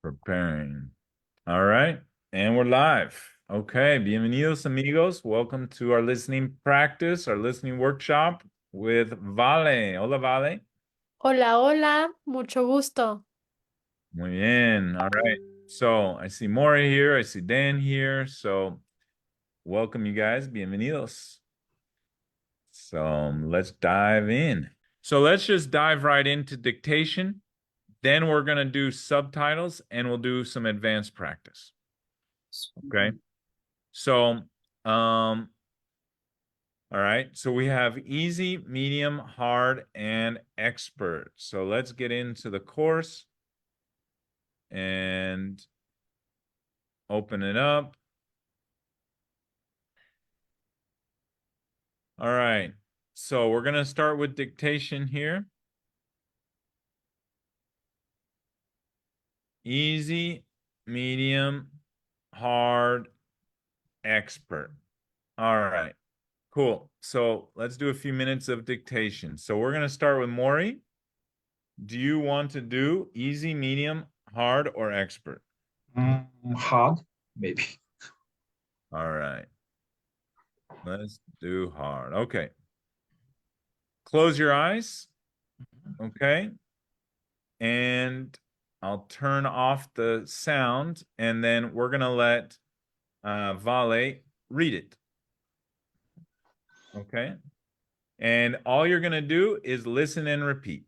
Preparing. All right. And we're live. Okay. Bienvenidos, amigos. Welcome to our listening practice, our listening workshop with Vale. Hola, Vale. Hola, hola, mucho gusto. Muy bien. All right. So I see Maury here. I see Dan here. So welcome, you guys. Bienvenidos. So let's dive in. So let's just dive right into dictation. Then we're going to do subtitles and we'll do some advanced practice. Okay. So, all right. So we have easy, medium, hard, and expert. So let's get into the course and open it up. All right. So we're going to start with dictation here. Easy, medium, hard, expert. All right. Cool. So let's do a few minutes of dictation. So we're going to start with Maury. Do you want to do easy, medium, hard, or expert? Hard, maybe. All right. Let's do hard. Okay. Close your eyes. Okay. And I'll turn off the sound and then we're going to let Vale read it. Okay. And all you're going to do is listen and repeat.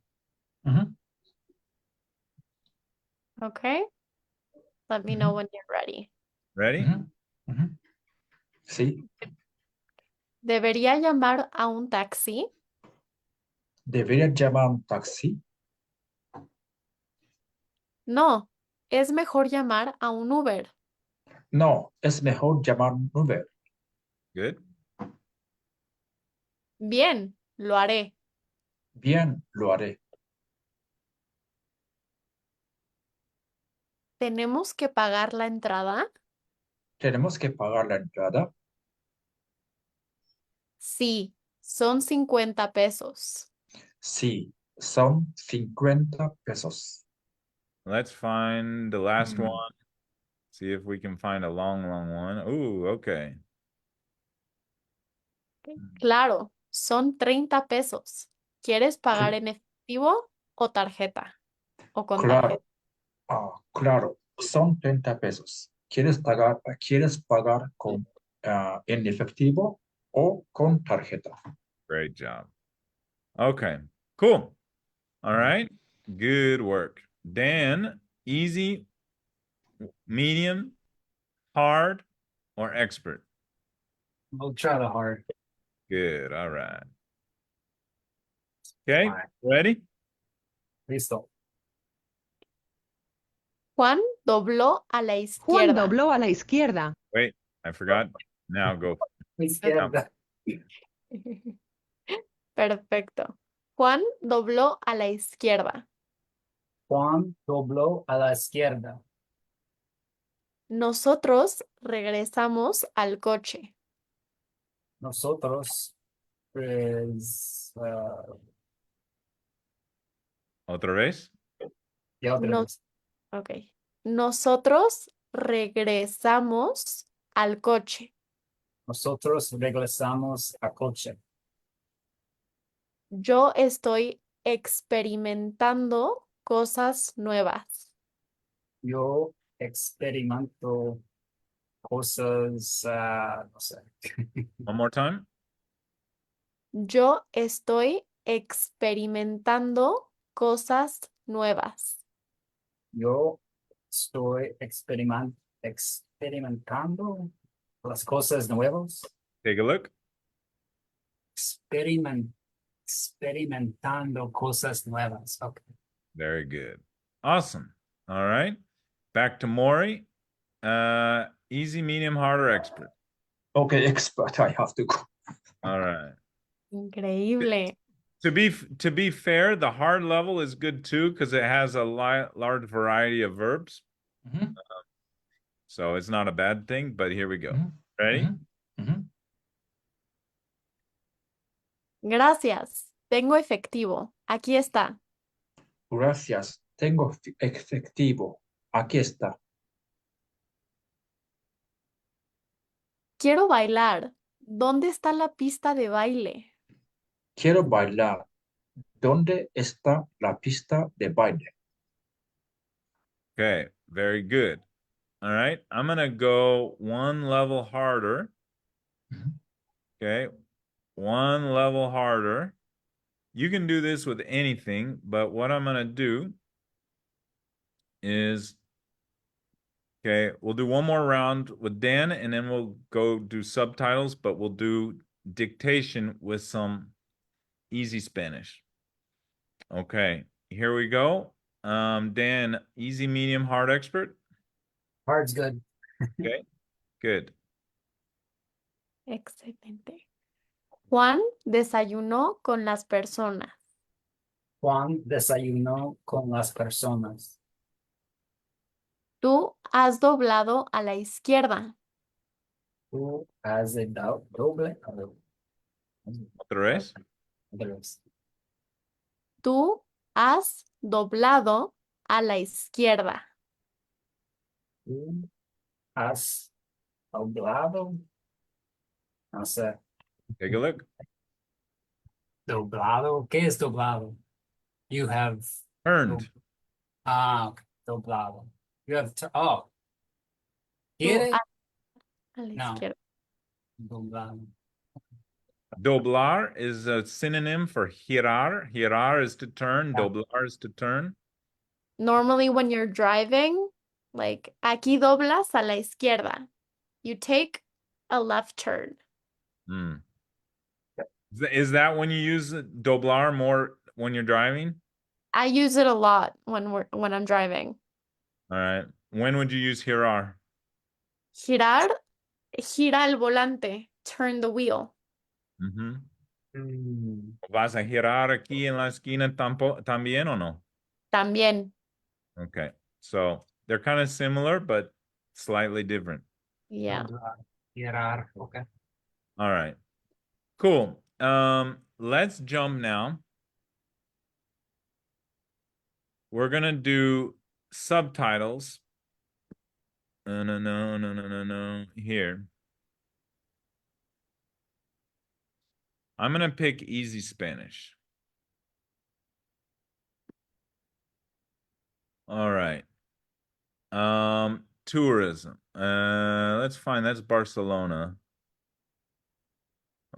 Okay. Let me know when you're ready. Ready? Sí. ¿Debería llamar a un taxi? ¿Debería llamar un taxi? No, es mejor llamar a un Uber. No, es mejor llamar un Uber. Good. Bien, lo haré. Bien, lo haré. ¿Tenemos que pagar la entrada? ¿Tenemos que pagar la entrada? Sí, son 50 pesos. Sí, son 50 pesos. Let's find the last one. See if we can find a long one. Ooh, okay. Claro, son 30 pesos. ¿Quieres pagar en efectivo o tarjeta? O con tarjeta. Claro, claro, son 30 pesos. ¿Quieres pagar con, en efectivo o con tarjeta? Great job. Okay, cool. All right, good work. Dan, easy, medium, hard, or expert? I'll try the hard. Good, all right. Okay, Fine. ready? Listo. Juan dobló a la Juan izquierda. dobló a la izquierda. Wait, I forgot. Now go. Izquierda. Perfecto. Juan dobló a la izquierda. Juan dobló a la izquierda. Nosotros regresamos al coche. Nosotros, pues, Otra vez? ya otra Nos- vez. ok. Nosotros regresamos al coche. Nosotros regresamos a coche. Yo estoy experimentando cosas nuevas. Yo experimento cosas, no sé. One more time? Yo estoy experimentando cosas nuevas. Yo estoy experimentando las cosas nuevas. Take a look. Experimentando cosas nuevas. Okay. Very good. Awesome. All right. Back to Maury. Easy, medium, hard, or expert? Okay, expert, I have to go. All right. Increíble. To be fair, the hard level is good too because it has a large variety of verbs. So it's not a bad thing, but here we go. Ready? Gracias. Tengo efectivo. Aquí está. Gracias, tengo efectivo. Aquí está. Quiero bailar. ¿Dónde está la pista de baile? Quiero bailar. ¿Dónde está la pista de baile? Okay, very good. All right, I'm gonna go one level harder. Okay, one level harder. You can do this with anything, but what I'm gonna do is, okay, we'll do one more round with Dan and then we'll go do subtitles, but we'll do dictation with some easy Spanish. Okay, here we go. Dan, easy, medium, hard expert. Hard's good. Okay, good. Excelente. Juan desayunó con las personas. Juan desayunó con las personas. Tú has doblado a la izquierda. Tú has a doble. Otra vez. Otra vez. Tú has doblado a la izquierda. Tú has doblado. No sé. Take a look. Doblado. ¿Qué es doblado? You have. Turned. Ok. Doblado. You have. Oh. Tú ¿Quiere? has a la No. izquierda. Doblado. Doblar is a synonym for girar. Girar is to turn. Yeah. Doblar is to turn. Normally when you're driving, like aquí doblas a la izquierda. You take a left turn. Mm. Is that when you use doblar more when you're driving? I use it a lot when I'm driving. All right. When would you use girar? Girar, gira el volante, turn the wheel. Mhm. Mm. ¿Vas a girar aquí en la esquina también o no? También. Okay. So they're kind of similar, but slightly different. Yeah. Doblar. Girar. Okay. All right. Cool. Let's jump now. We're gonna do subtitles. No. Here. I'm gonna pick easy Spanish. All right. Tourism. Let's find that's Barcelona.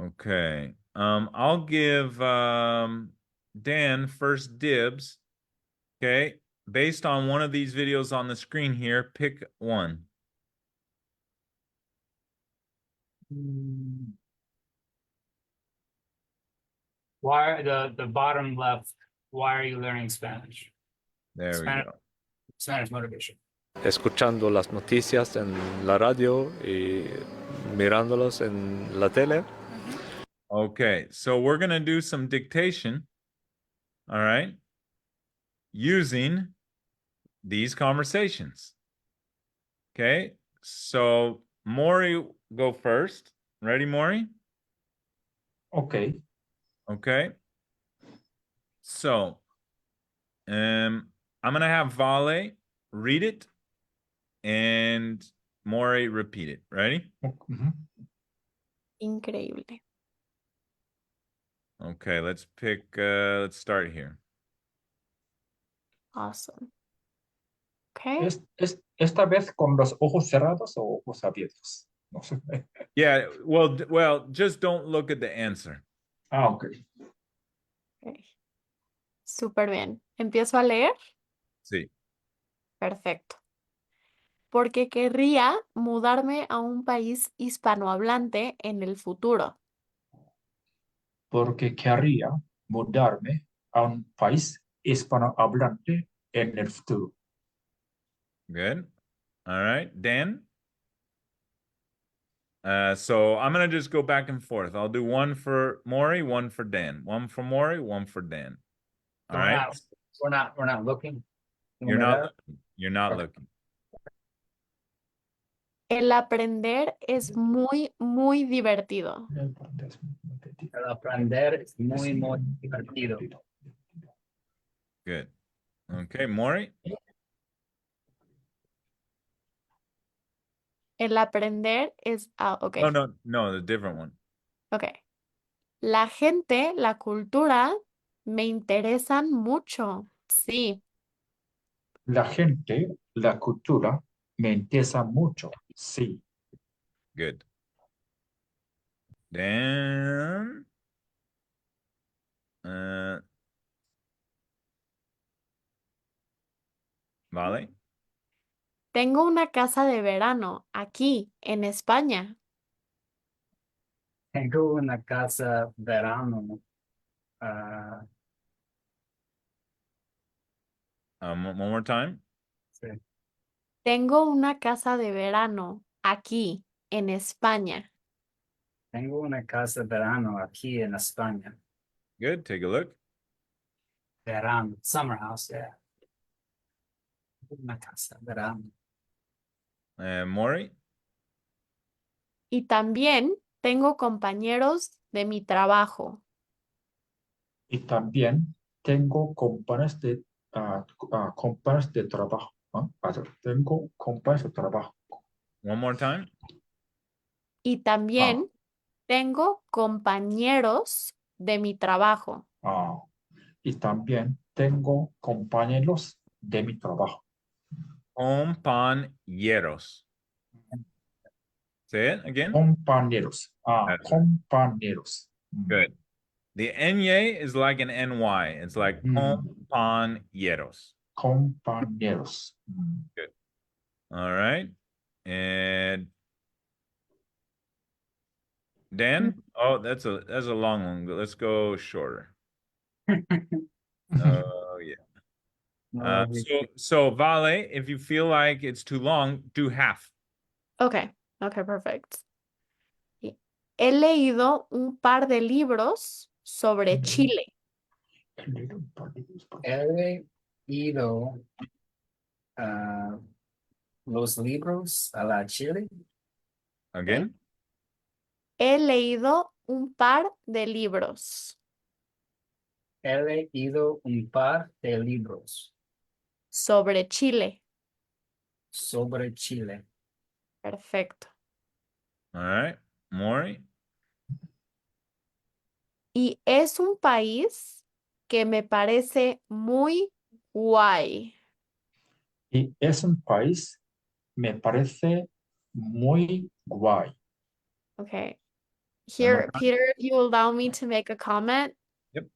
Okay. I'll give Dan first dibs. Okay. Based on one of these videos on the screen here, pick one. Mm. Why the bottom left? Why are you learning Spanish? There Spanish. we go. Spanish motivation. Escuchando las noticias en la radio y mirándolos en la tele. Okay, so we're gonna do some dictation. All right. Using these conversations. Okay, so Maury, go first. Ready, Maury? Okay. Okay. So, I'm gonna have Vale read it and Maury repeat it. Ready? Mhm. Increíble. Okay, let's start here. Awesome. Okay. Esta vez con los ojos cerrados o ojos abiertos. No sé. Yeah, well, just don't look at the answer. Okay. Okay. Súper bien. ¿Empiezo a leer? Sí. Perfecto. Porque querría mudarme a un país hispanohablante en el futuro. Porque querría mudarme a un país hispanohablante en el futuro. Good. All right, Dan. So I'm gonna just go back and forth. I'll do one for Maury, one for Dan. One for Maury, one for Dan. All right. We're not looking. You're not looking. You're not looking. El aprender es muy, muy divertido. El aprender es muy divertido. Good. Okay, Maury. El aprender es, ok, No, the different one. ok. La gente, la cultura, me interesan mucho. Sí, La gente, la cultura, me interesa mucho. Sí. Good. Then, vale. tengo una casa de verano aquí en España. Tengo una casa verano. ah, One more time. sí. Tengo una casa de verano aquí en España. Tengo una casa verano aquí en España. Good. Take a look. Verano, summer house, yeah. Una casa verano. Maury. Y también tengo compañeros de mi trabajo. Y también tengo compañeros de trabajo. Tengo compañeros de trabajo. One more time. Y también tengo compañeros de mi trabajo. Y también tengo compañeros de mi trabajo. Compañeros. Say it again. Compañeros. That's right. Compañeros. Good. The NY is like an NY. It's like compañeros. Compañeros. All right. And Dan? Oh, that's a long one. Let's go shorter. Oh yeah. No, So Vale, if you feel like it's too long, do half. Ok, perfect. Y he leído un par de libros sobre Chile. he leído los libros a la Chile. Again? He leído un par de libros He leído un par de libros sobre Chile. sobre Chile. Perfecto. All right. Maury? Y es un país que me parece muy guay. Y es un país, me parece muy guay. Okay. One more Here, time. Peter, if you allow me to make a comment. Yep.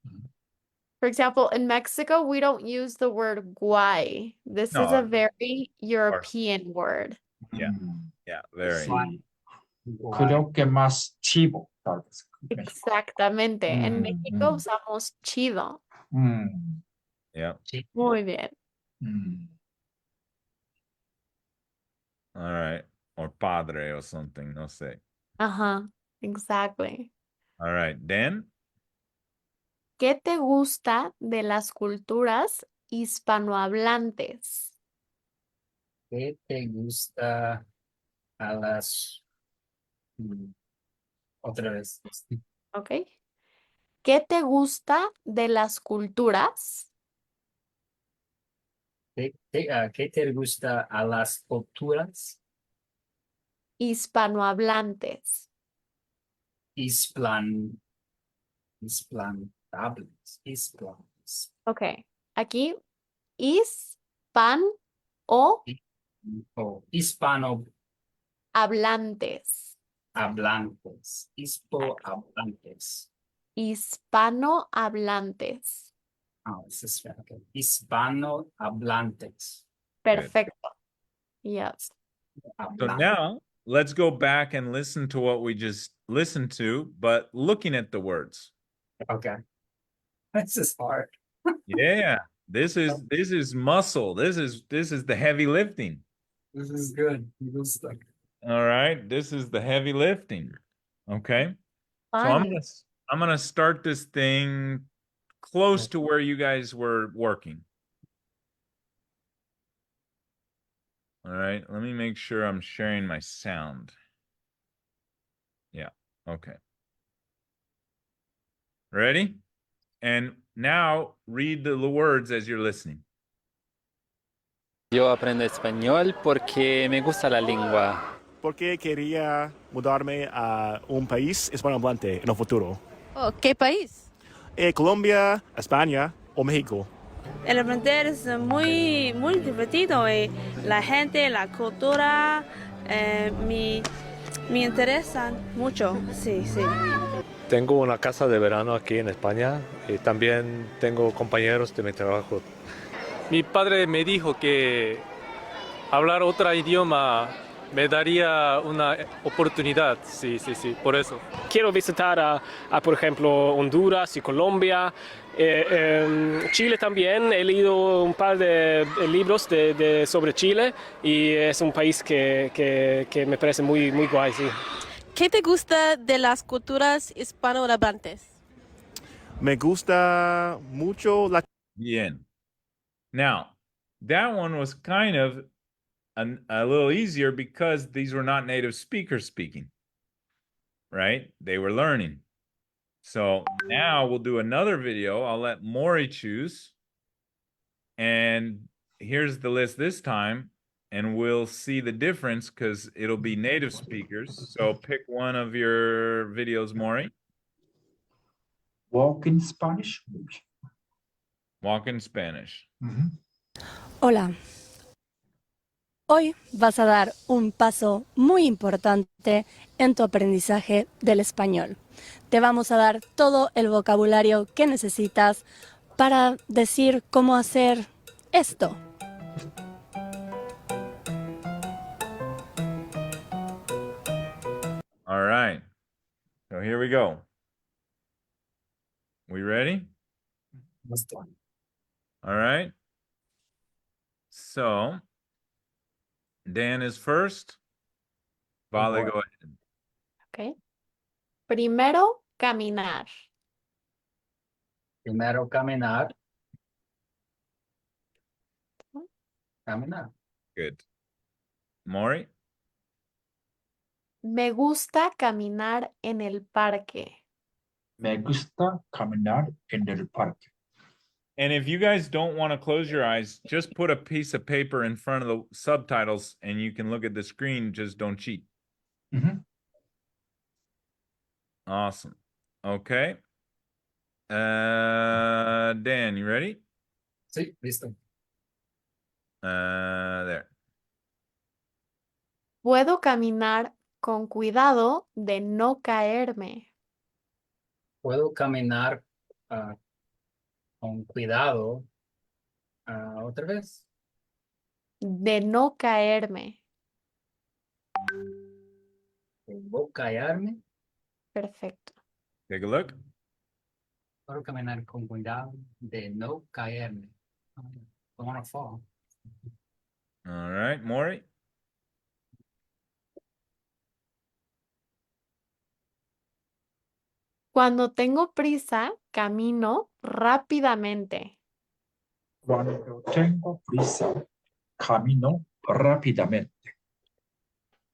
For example, in Mexico, we don't use the word guay. This is No. a very European word. Yeah. Yeah, very. Sí. Creo que más chivo, tal vez. Exactamente. En México Mm. usamos chido. Mm. Yeah. Muy bien. Mm. All right. Or padre or something. No sé. Ajá, exactly. All right. Dan? ¿Qué te gusta de las culturas hispanohablantes? ¿Qué te gusta a las... Otra vez. ¿Ok? ¿Qué te gusta de las culturas ¿Qué te gusta a las culturas hispanohablantes? hispanohablantes? Ok, aquí hispan o O hispanohablantes. hablantes. Hispanohablantes. Hispanohablantes. This is okay. Hispanohablantes. Perfecto. Yes. So now let's go back and listen to what we just listened to, but looking at the words. Okay. This is hard. Yeah. This is muscle. This is the heavy lifting. This is good. This is like All right. This is the heavy lifting. Okay. So Fun. I'm gonna start this thing close to where you guys were working. All right, let me make sure I'm sharing my sound. Yeah, okay. Ready? And now read the words as you're listening. Yo aprendo español porque me gusta la lengua. porque quería mudarme a un país hispanohablante en el futuro. Oh, ¿qué país? Colombia, España o México. El aprender es muy divertido y la gente, la cultura, me interesan mucho, sí. Tengo una casa de verano aquí en España y también tengo compañeros de mi trabajo. Mi padre me dijo que hablar otro idioma me daría una oportunidad, sí, por eso. Quiero visitar por ejemplo, Honduras y Colombia, Chile también. He leído un par de libros sobre Chile y es un país que me parece muy guay, sí. ¿Qué te gusta de las culturas hispanohablantes? Me gusta mucho la Bien. Now, that one was kind of a little easier because these were not native speakers speaking, right? They were learning. So now we'll do another video. I'll let Maury choose. And here's the list this time. And we'll see the difference because it'll be native speakers. So pick one of your videos, Maury. Walk in Spanish. Walk in Spanish. Hola. Hoy vas a dar un paso muy importante en tu aprendizaje del español. Te vamos a dar todo el vocabulario que necesitas para decir cómo hacer esto. All right. So here we go. We ready? All right. So Dan is first. Vale, go ahead. Ok. Primero, caminar. Primero caminar. Caminar. Good. Maury? Me gusta caminar en el parque. Me gusta caminar en el parque. And if you guys don't want to close your eyes, just put a piece of paper in front of the subtitles and you can look at the screen. Just don't cheat. Awesome. Okay. Dan, you ready? Sí, listo. There. Puedo caminar con cuidado de no caerme. Puedo caminar con cuidado. Otra vez. De no caerme. Debo callarme. Perfecto. Take a look. Puedo caminar con cuidado de no caerme. Don't want to fall. All right, Maury. Cuando tengo prisa, camino rápidamente. Cuando tengo prisa, camino rápidamente.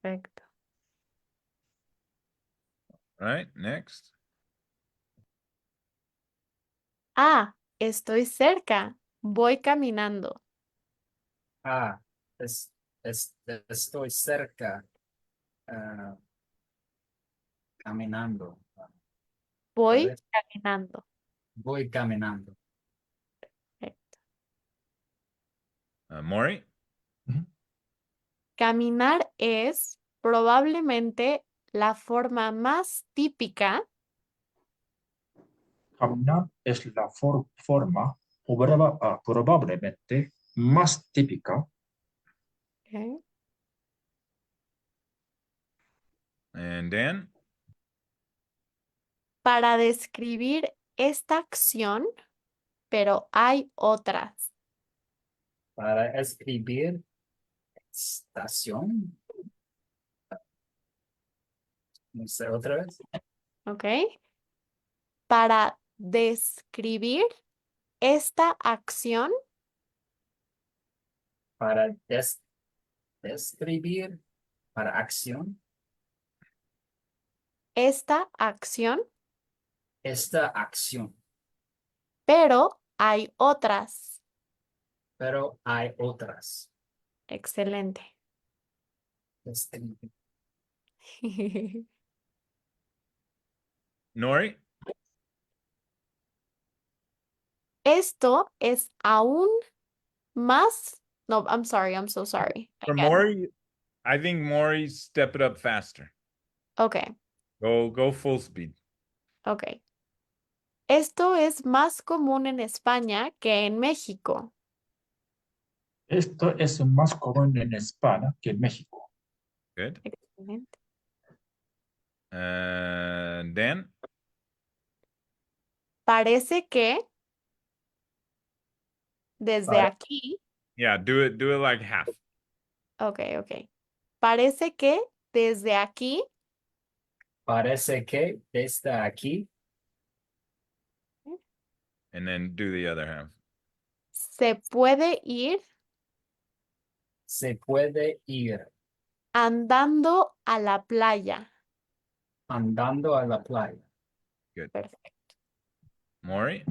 Perfecto. All right, next. Ah, estoy cerca. Voy caminando. Estoy cerca. Caminando. Voy ver. caminando. Voy caminando. Perfecto. Maury? Caminar es probablemente la forma más típica Caminar es la forma probablemente más típica ¿ok? And Dan? Para describir esta acción, pero hay otras. Para escribir estación. No sé, otra vez. ¿Ok? Para describir esta acción, Para describir. Para acción. esta acción, Esta acción. pero hay otras. Pero hay otras. Excelente. Describir. Nori? Esto es aún más. No, I'm sorry. I'm so sorry. For Again. Maury, I think Maury step it up faster. Okay. Go full speed. Okay. Esto es más común en España que en México. Esto es más común en España que en México. Good. Excelente. Dan? Parece que desde Pare- aquí. Yeah, do it like half. Okay. Parece que desde aquí Parece que desde aquí And then do the other half. se puede ir se puede ir andando a la playa. andando a la playa. Good. Perfecto. Maury?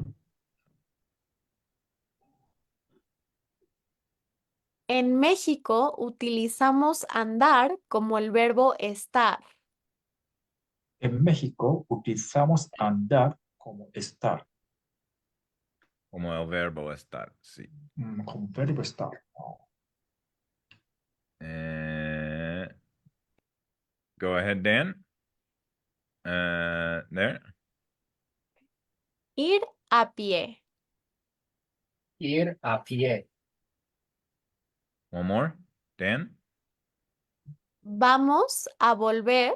En México utilizamos andar como el verbo estar. En México utilizamos andar como estar, Como el verbo estar. Sí. como verbo estar. Go ahead, Dan. There. Ir a pie. Ir a pie. One more. Dan. Vamos a volver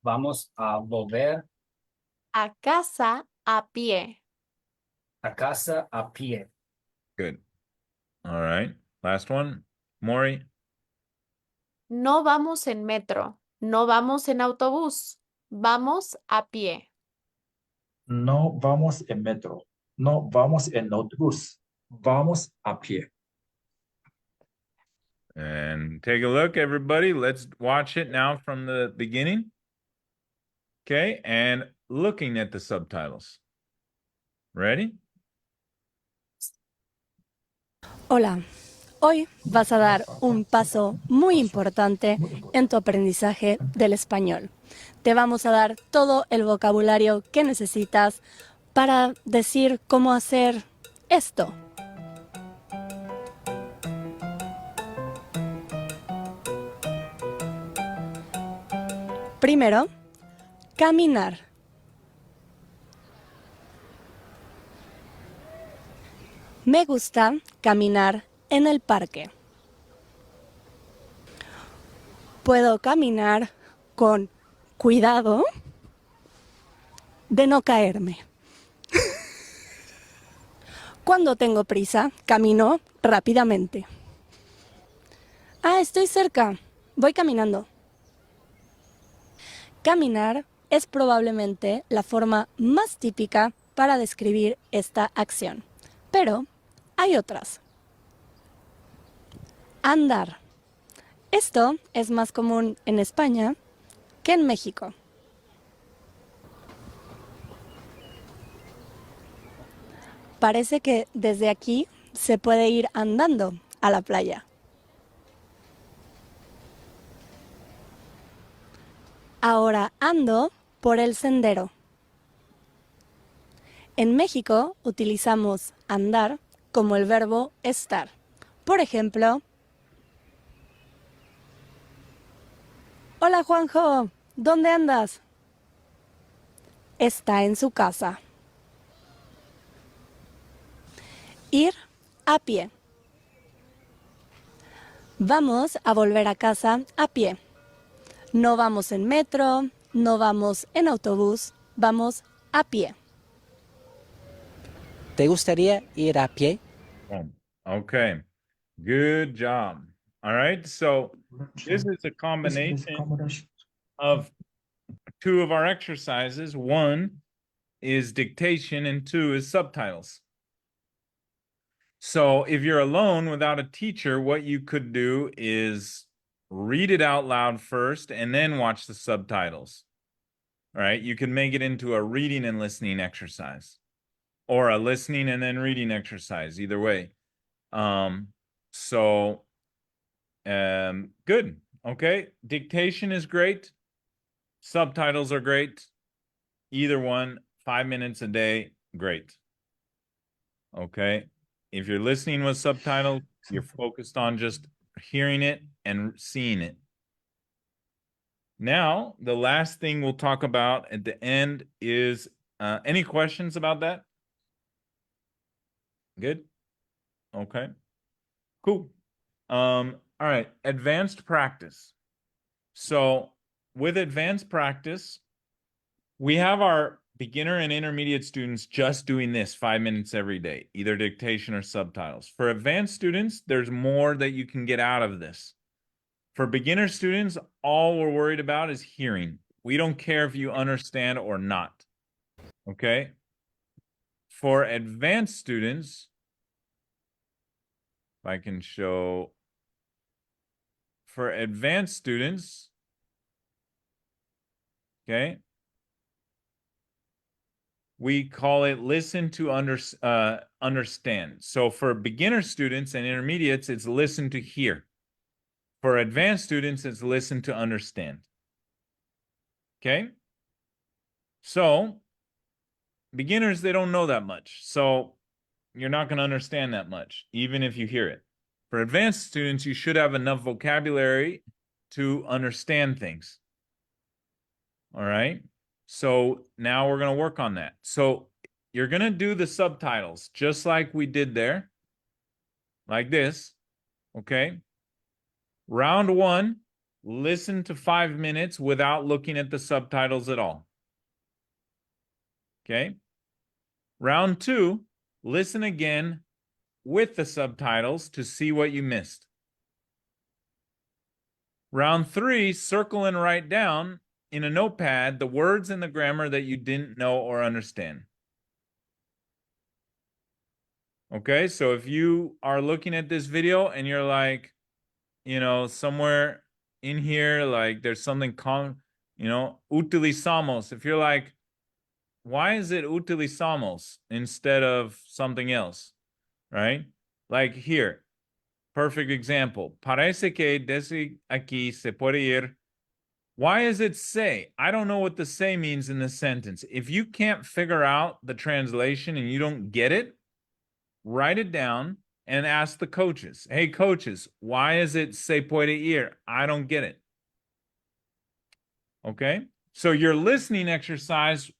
Vamos a volver a casa a pie. a casa a pie. Good. All right. Last one. Maury. No vamos en metro. No vamos en autobús. Vamos a pie. No vamos en metro, no vamos en autobús, vamos a pie. And take a look, everybody. Let's watch it now from the beginning. Okay. And looking at the subtitles. Ready? Hola, hoy vas a dar un paso muy importante en tu aprendizaje del español. Te vamos a dar todo el vocabulario que necesitas para decir cómo hacer esto. Primero, caminar. Me gusta caminar en el parque. Puedo caminar con cuidado de no caerme. Cuando tengo prisa, camino rápidamente. Ah, estoy cerca. Voy caminando. Caminar es probablemente la forma más típica para describir esta acción, pero hay otras. Andar. Esto es más común en España que en México. Parece que desde aquí se puede ir andando a la playa. Ahora ando por el sendero. En México utilizamos andar como el verbo estar. Por ejemplo, hola Juanjo, ¿dónde andas? Está en su casa. Ir a pie. Vamos a volver a casa a pie. No vamos en metro, no vamos en autobús, vamos a pie. ¿Te gustaría ir a pie? Okay. Good job. All right. So this is a combination of two of our exercises. One is dictation and two is subtitles. So if you're alone without a teacher, what you could do is read it out loud first and then watch the subtitles. All right. You can make it into a reading and listening exercise or a listening and then reading exercise, either way. Good. Okay, dictation is great. Subtitles are great. Either one, 5 minutes a day, great. Okay, if you're listening with subtitles, you're focused on just hearing it and seeing it. Now, the last thing we'll talk about at the end is any questions about that? Good? Okay. Cool. All right, advanced practice. So with advanced practice, we have our beginner and intermediate students just doing this 5 minutes every day, either dictation or subtitles. For advanced students, there's more that you can get out of this. For beginner students, all we're worried about is hearing. We don't care if you understand or not. Okay? For advanced students, if I can show, for advanced students, okay, we call it listen to understand. So for beginner students and intermediates, it's listen to hear. For advanced students, it's listen to understand. Okay? So beginners, they don't know that much. So you're not going to understand that much, even if you hear it. For advanced students, you should have enough vocabulary to understand things. All right? So now we're going to work on that. So you're going to do the subtitles just like we did there, like this. Okay? Round 1, listen to 5 minutes without looking at the subtitles at all. Okay? Round 2, listen again with the subtitles to see what you missed. Round 3, circle and write down in a notepad the words and the grammar that you didn't know or understand. Okay, so if you are looking at this video and you're like, you know, somewhere in here, like there's something utilizamos. If you're like, why is it utilizamos instead of something else, right? Like here, perfect example. Parece que desde aquí se puede ir. Why is it say? I don't know what the say means in this sentence. If you can't figure out the translation and you don't get it, write it down and ask the coaches. Hey, coaches, why is it se puede ir? I don't get it. Okay? So your listening exercise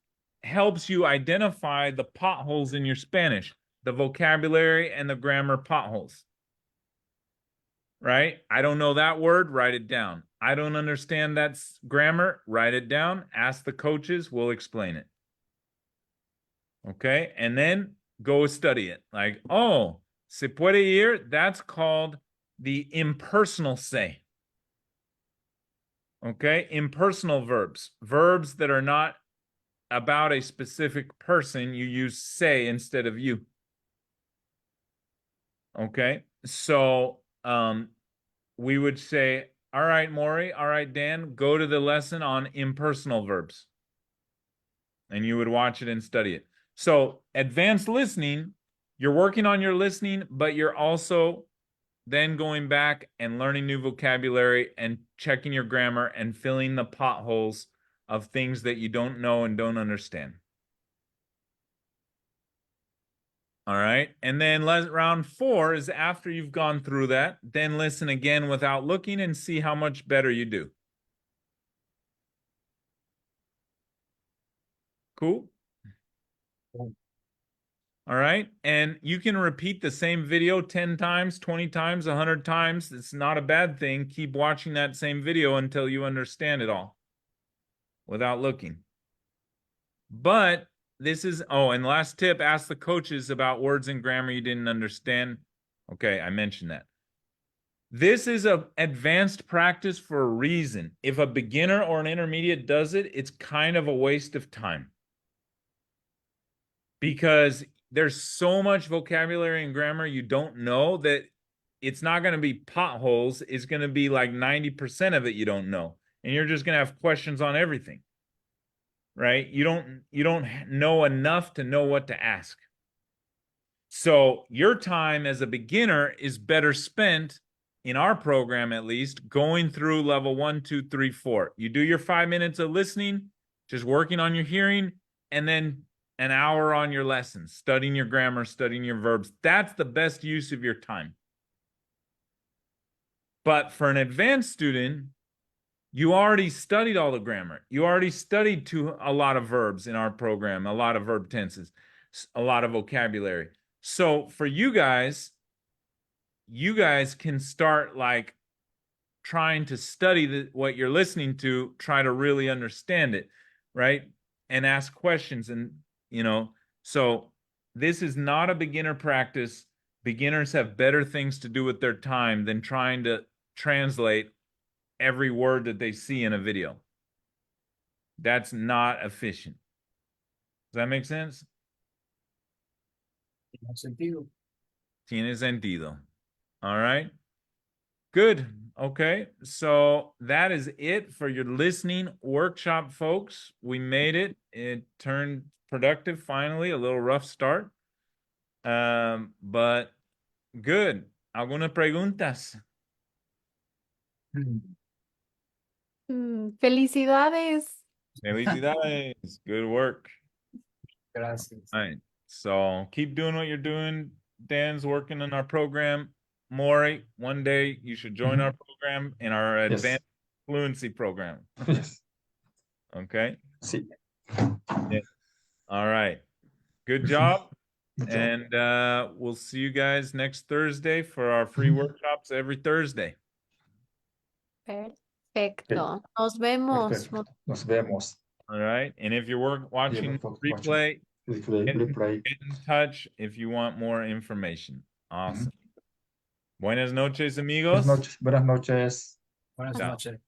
helps you identify the potholes in your Spanish, the vocabulary and the grammar potholes. Right? I don't know that word, write it down. I don't understand that grammar, write it down. Ask the coaches, we'll explain it. Okay? And then go study it. Like, oh, se puede ir, that's called the impersonal say. Okay? Impersonal verbs. Verbs that are not about a specific person, you use say instead of you. Okay? So, we would say, all right, Maury, all right, Dan, go to the lesson on impersonal verbs. And you would watch it and study it. So advanced listening, you're working on your listening, but you're also then going back and learning new vocabulary and checking your grammar and filling the potholes of things that you don't know and don't understand. All right. And then round 4 is after you've gone through that, then listen again without looking and see how much better you do. Cool? All right. And you can repeat the same video 10 times, 20 times, 100 times. It's not a bad thing. Keep watching that same video until you understand it all without looking. But this is, oh, and last tip, ask the coaches about words and grammar you didn't understand. Okay, I mentioned that. This is an advanced practice for a reason. If a beginner or an intermediate does it, it's kind of a waste of time. Because there's so much vocabulary and grammar you don't know that it's not going to be potholes. It's going to be like 90% of it you don't know. And you're just going to have questions on everything. Right? You don't know enough to know what to ask. So your time as a beginner is better spent in our program at least, going through level 1, 2, 3, 4. You do your 5 minutes of listening, just working on your hearing, and then an hour on your lessons, studying your grammar, studying your verbs. That's the best use of your time. But for an advanced student, you already studied all the grammar. You already studied a lot of verbs in our program, a lot of verb tenses, a lot of vocabulary. So for you guys can start like trying to study what you're listening to, try to really understand it, right? And ask questions. And, so this is not a beginner practice. Beginners have better things to do with their time than trying to translate every word that they see in a video. That's not efficient. Does that make sense? Tiene sentido. Tiene sentido. All right. Good. Okay. So that is it for your listening workshop, folks. We made it. It turned productive finally. A little rough start. But good. ¿Algunas preguntas? Felicidades. Felicidades. Good work. Gracias. All right. So keep doing what you're doing. Dan's working on our program. Maury, one day you should join our program in our Yes. advanced fluency program. Yes. Okay. Sí. Yeah. All right. Good job. Good job. And we'll see you guys next Thursday for our free workshops every Thursday. Perfecto. Nos vemos. Perfecto. Nos vemos. All right. And if you're watching folks replay, Replay. get in touch if you want more information. Awesome. Buenas noches, amigos. Buenas noches. Buenas Chao. noches.